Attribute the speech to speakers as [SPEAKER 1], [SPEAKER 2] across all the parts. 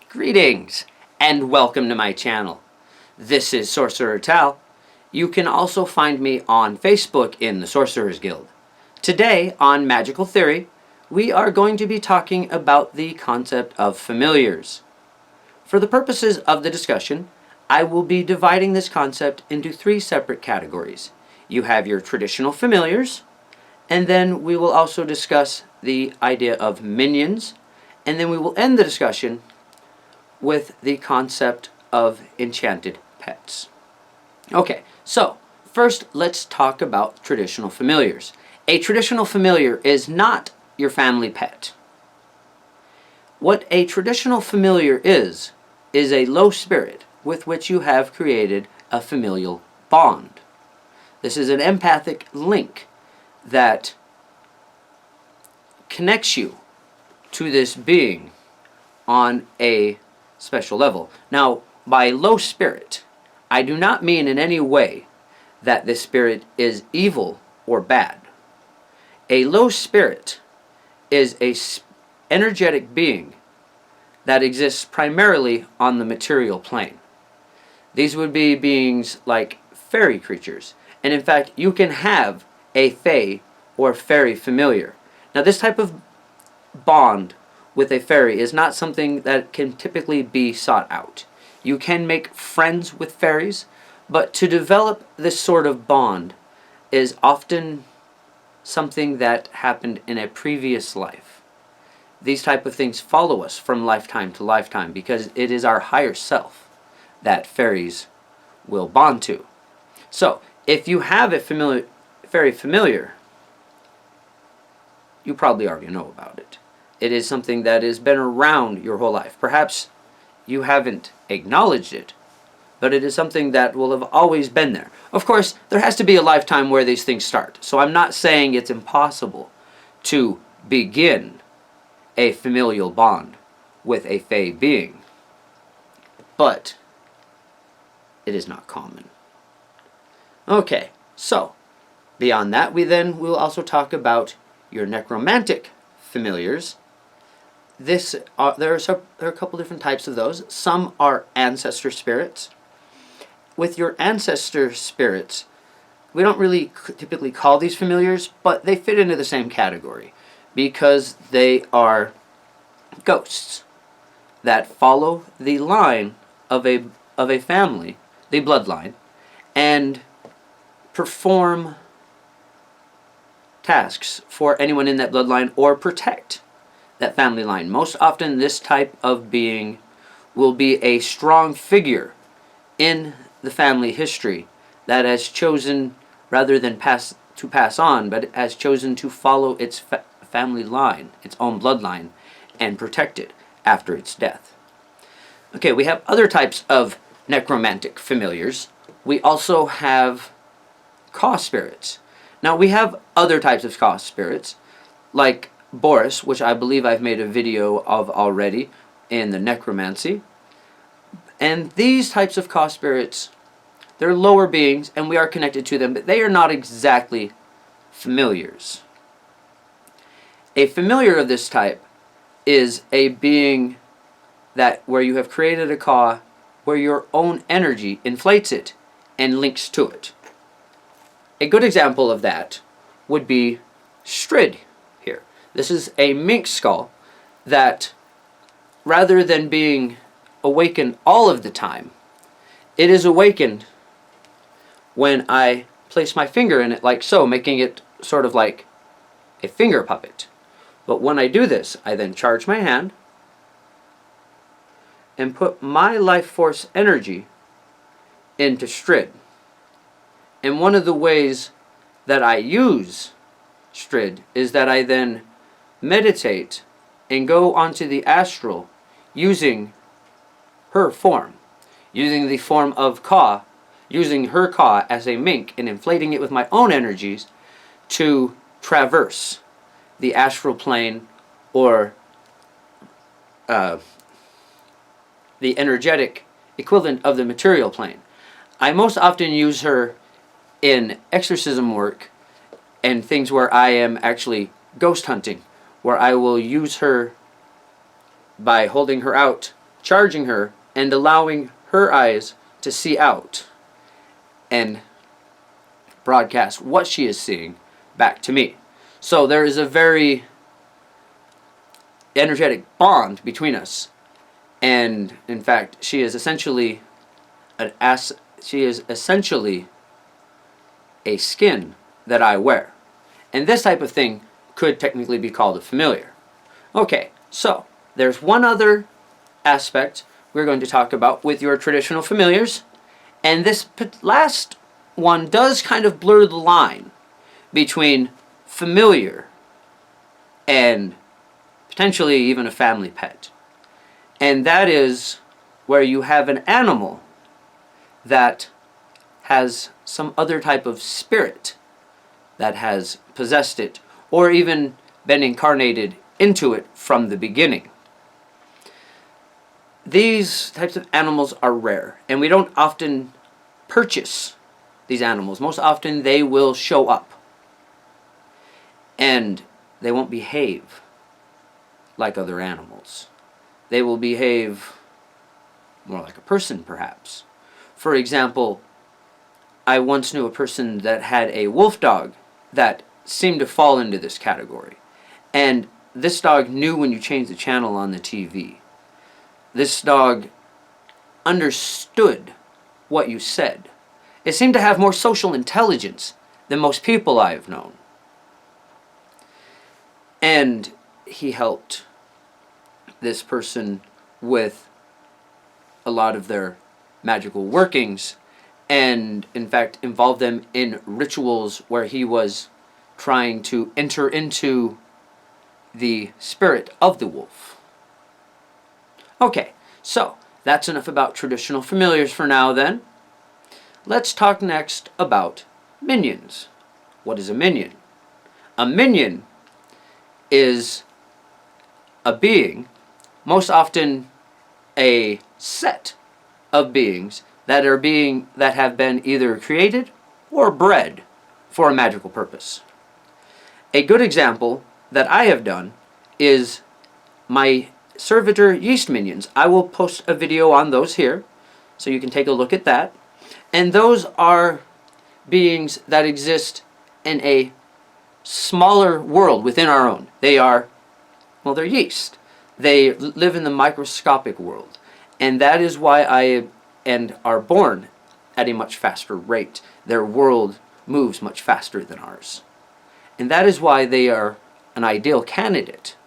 [SPEAKER 1] Greetings and welcome to my channel. This is Sorcerer Tal. You can also find me on Facebook in the Sorcerers Guild. Today on Magical Theory, we are going to be talking about the concept of familiars. For the purposes of the discussion, I will be dividing this concept into three separate categories. You have your traditional familiars, and then we will also discuss the idea of minions, and then we will end the discussion with the concept of enchanted pets. Okay, so first let's talk about traditional familiars. A traditional familiar is not your family pet. What a traditional familiar is a low spirit with which you have created a familial bond. This is an empathic link that connects you to this being on a special level. Now, by low spirit, I do not mean in any way that this spirit is evil or bad. A low spirit is a energetic being that exists primarily on the material plane. These would be beings like fairy creatures. And in fact, you can have a fae or fairy familiar. Now, this type of bond with a fairy is not something that can typically be sought out. You can make friends with fairies, but to develop this sort of bond is often something that happened in a previous life. These type of things follow us from lifetime to lifetime because it is our higher self that fairies will bond to. So, if you have a fairy familiar, you probably already know about it. It is something that has been around your whole life. Perhaps you haven't acknowledged it, but it is something that will have always been there. Of course, there has to be a lifetime where these things start. So I'm not saying it's impossible to begin a familial bond with a fae being, but it is not common. Okay, so beyond that, we then will also talk about your necromantic familiars. There are a couple different types of those. Some are ancestor spirits. With your ancestor spirits, we don't really typically call these familiars, but they fit into the same category because they are ghosts that follow the line of a family, the bloodline, and perform tasks for anyone in that bloodline or protect that family line. Most often this type of being will be a strong figure in the family history that has chosen, rather than pass on, but has chosen to follow its family line, its own bloodline, and protect it after its death. Okay, we have other types of necromantic familiars. We also have Ka spirits. Now, we have other types of Ka spirits, like Boris, which I believe I've made a video of already in the necromancy. And these types of Ka spirits, they're lower beings, and we are connected to them, but they are not exactly familiars. A familiar of this type is a being that where you have created a Ka, where your own energy inflates it and links to it. A good example of that would be Strid here. This is a mink skull that, rather than being awakened all of the time, it is awakened when I place my finger in it like so, making it sort of like a finger puppet. But when I do this, I then charge my hand and put my life force energy into Strid. And one of the ways that I use Strid is that I then meditate and go onto the astral using her form, using the form of Ka, using her Ka as a mink and inflating it with my own energies to traverse the astral plane or the energetic equivalent of the material plane. I most often use her in exorcism work and things where I am actually ghost hunting, where I will use her by holding her out charging her and allowing her eyes to see out and broadcast what she is seeing back to me. So there is a very energetic bond between us. And in fact, she is essentially a skin that I wear. And this type of thing could technically be called a familiar. Okay, so there's one other aspect we're going to talk about with your traditional familiars, and this last one does kind of blur the line between familiar and potentially even a family pet. And that is where you have an animal that has some other type of spirit that has possessed it, or even been incarnated into it from the beginning. These types of animals are rare, and we don't often purchase these animals. Most often they will show up, and they won't behave like other animals. They will behave more like a person, perhaps. For example, I once knew a person that had a wolf dog that seemed to fall into this category. And this dog knew when you changed the channel on the TV. This dog understood what you said. It seemed to have more social intelligence than most people I've known. And he helped this person with a lot of their magical workings, and in fact involved them in rituals where he was trying to enter into the spirit of the wolf. Okay, so that's enough about traditional familiars for now then. Let's talk next about minions. What is a minion? A minion is a being, most often a set of beings that have been either created or bred for a magical purpose. A good example that I have done is my servitor yeast minions. I will post a video on those here, so you can take a look at that. And those are beings that exist in a smaller world within our own. They're yeast. They live in the microscopic world. And that is why are born at a much faster rate. Their world moves much faster than ours. And that is why they are an ideal candidate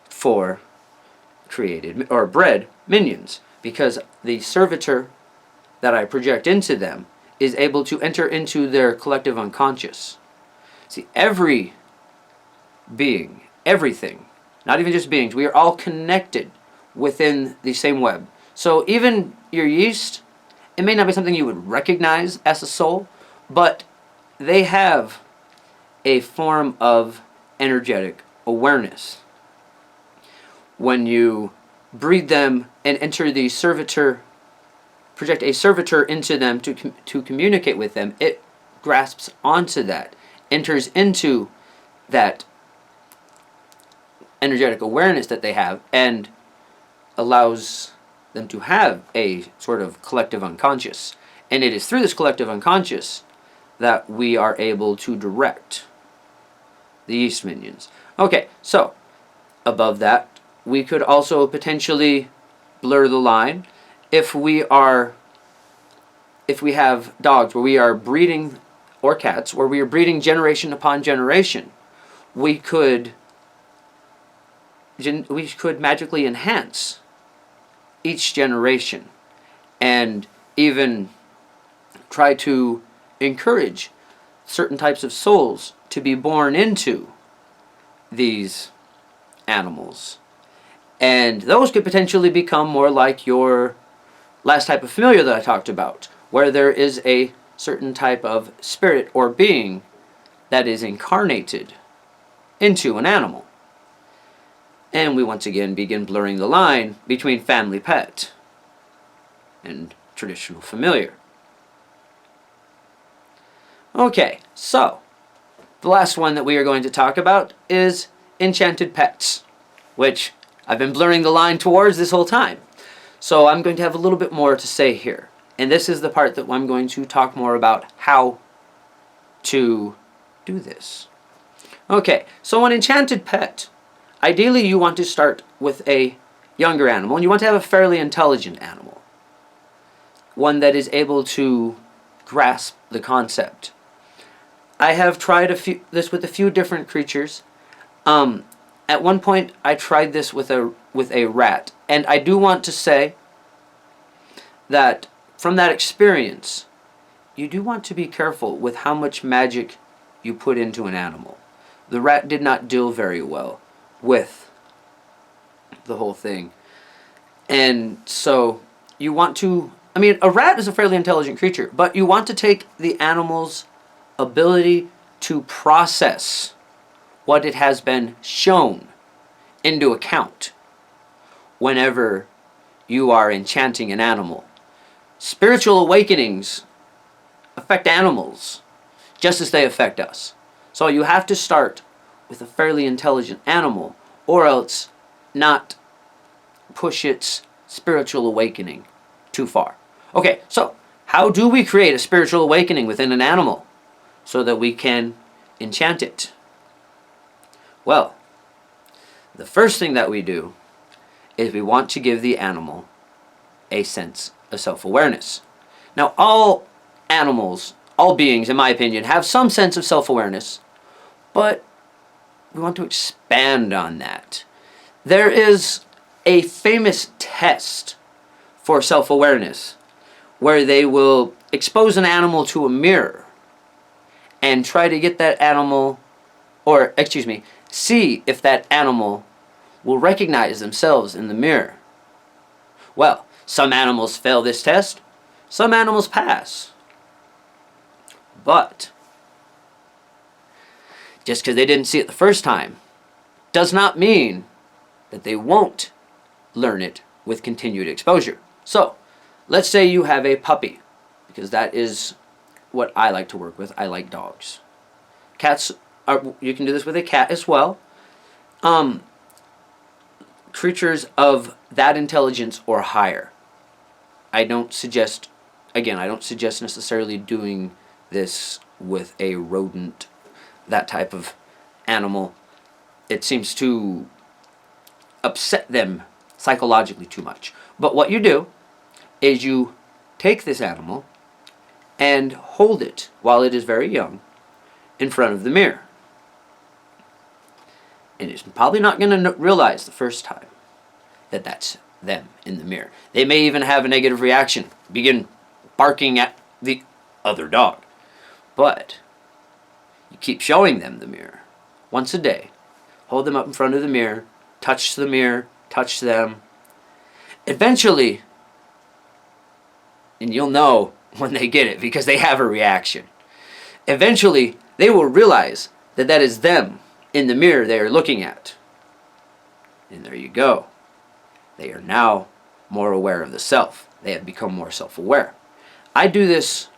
[SPEAKER 1] for created or bred minions, because the servitor that I project into them is able to enter into their collective unconscious. See, every being, everything, not even just beings, we are all connected within the same web. So even your yeast, it may not be something you would recognize as a soul, but they have a form of energetic awareness. When you breed them and enter the servitor, project a servitor into them to communicate with them, it grasps onto that, enters into that energetic awareness that they have, and allows them to have a sort of collective unconscious. And it is through this collective unconscious that we are able to direct the yeast minions. Okay, so above that, we could also potentially blur the line if we have dogs where we are breeding, or cats where we are breeding generation upon generation. We could magically enhance each generation and even try to encourage certain types of souls to be born into these animals. And those could potentially become more like your last type of familiar that I talked about, where there is a certain type of spirit or being that is incarnated into an animal. And we once again begin blurring the line between family pet and traditional familiar. Okay, so the last one that we are going to talk about is enchanted pets, which I've been blurring the line towards this whole time. So I'm going to have a little bit more to say here. And this is the part that I'm going to talk more about how to do this. Okay, so an enchanted pet, ideally you want to start with a younger animal, and you want to have a fairly intelligent animal. One that is able to grasp the concept. I have tried this with a few different creatures. At one point I tried this with a rat, and I do want to say that from that experience, you do want to be careful with how much magic you put into an animal. The rat did not deal very well with the whole thing. And so you want to, I mean, a rat is a fairly intelligent creature, but you want to take the animal's ability to process what it has been shown into account whenever you are enchanting an animal. Spiritual awakenings affect animals just as they affect us. So you have to start with a fairly intelligent animal, or else not push its spiritual awakening too far. Okay, so how do we create a spiritual awakening within an animal so that we can enchant it? Well, the first thing that we do is we want to give the animal a sense of self-awareness. Now, all animals, all beings, in my opinion, have some sense of self-awareness, but we want to expand on that. There is a famous test for self-awareness where they will expose an animal to a mirror and try to get that animal, or excuse me, see if that animal will recognize themselves in the mirror. Well, some animals fail this test, some animals pass. But just because they didn't see it the first time does not mean that they won't learn it with continued exposure. So, let's say you have a puppy, because that is what I like to work with. I like dogs. Cats, you can do this with a cat as well. Creatures of that intelligence or higher. I don't suggest necessarily doing this with a rodent, that type of animal. It seems to upset them psychologically too much. But what you do is you take this animal and hold it while it is very young in front of the mirror. And it's probably not going to realize the first time that that's them in the mirror. They may even have a negative reaction, begin barking at the other dog. But you keep showing them the mirror once a day. Hold them up in front of the mirror, touch the mirror, touch them. Eventually, and you'll know when they get it because they have a reaction. Eventually, they will realize that that is them in the mirror they are looking at. And there you go. They are now more aware of the self. They have become more self-aware. I do this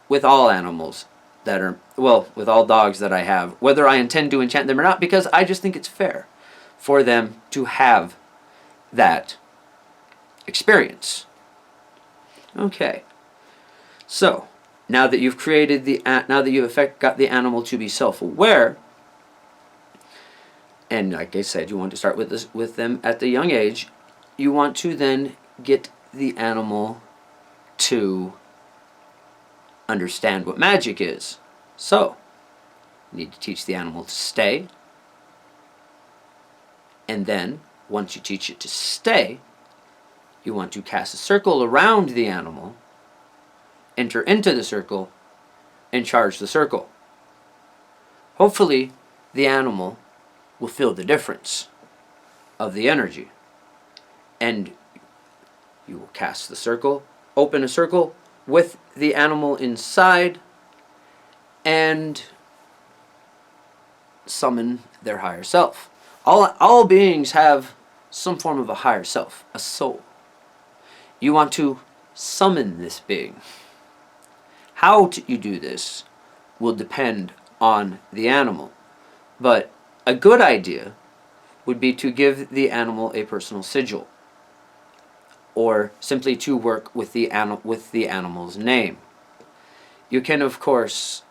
[SPEAKER 1] with all animals that are, well, with all dogs that I have, whether I intend to enchant them or not, because I just think it's fair for them to have that experience. Okay. So, now that you've created now that you've got the animal to be self-aware, and like I said, you want to start with them at the young age, you want to then get the animal to understand what magic is. So, you need to teach the animal to stay, and then, once you teach it to stay, you want to cast a circle around the animal, enter into the circle, and charge the circle. Hopefully, the animal will feel the difference of the energy. And you will cast the circle, open a circle with the animal inside, and summon their higher self. All beings have some form of a higher self, a soul. You want to summon this being. How you do this will depend on the animal, but a good idea would be to give the animal a personal sigil. or simply to work with the animal's name. You can, of course,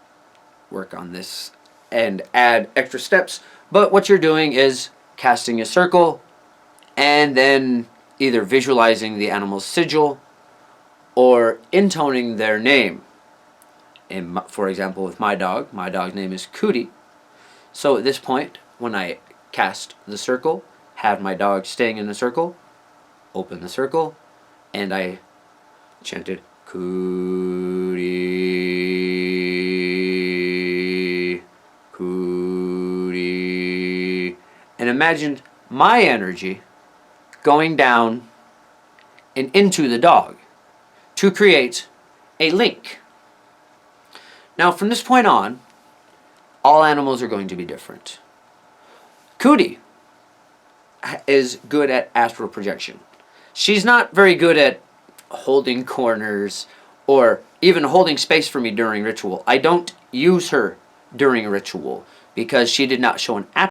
[SPEAKER 1] work on this and add extra steps, but what you're doing is casting a circle and then either visualizing the animal's sigil or intoning their name. For example, with my dog's name is Cootie. So at this point, when I cast the circle, have my dog staying in the circle, open the circle, and I chanted Cootie, Cootie, and imagined my energy going down and into the dog to create a link. Now from this point on, all animals are going to be different. Cootie is good at astral projection. She's not very good at holding corners or even holding space for me during ritual. I don't use her during ritual because she did not show an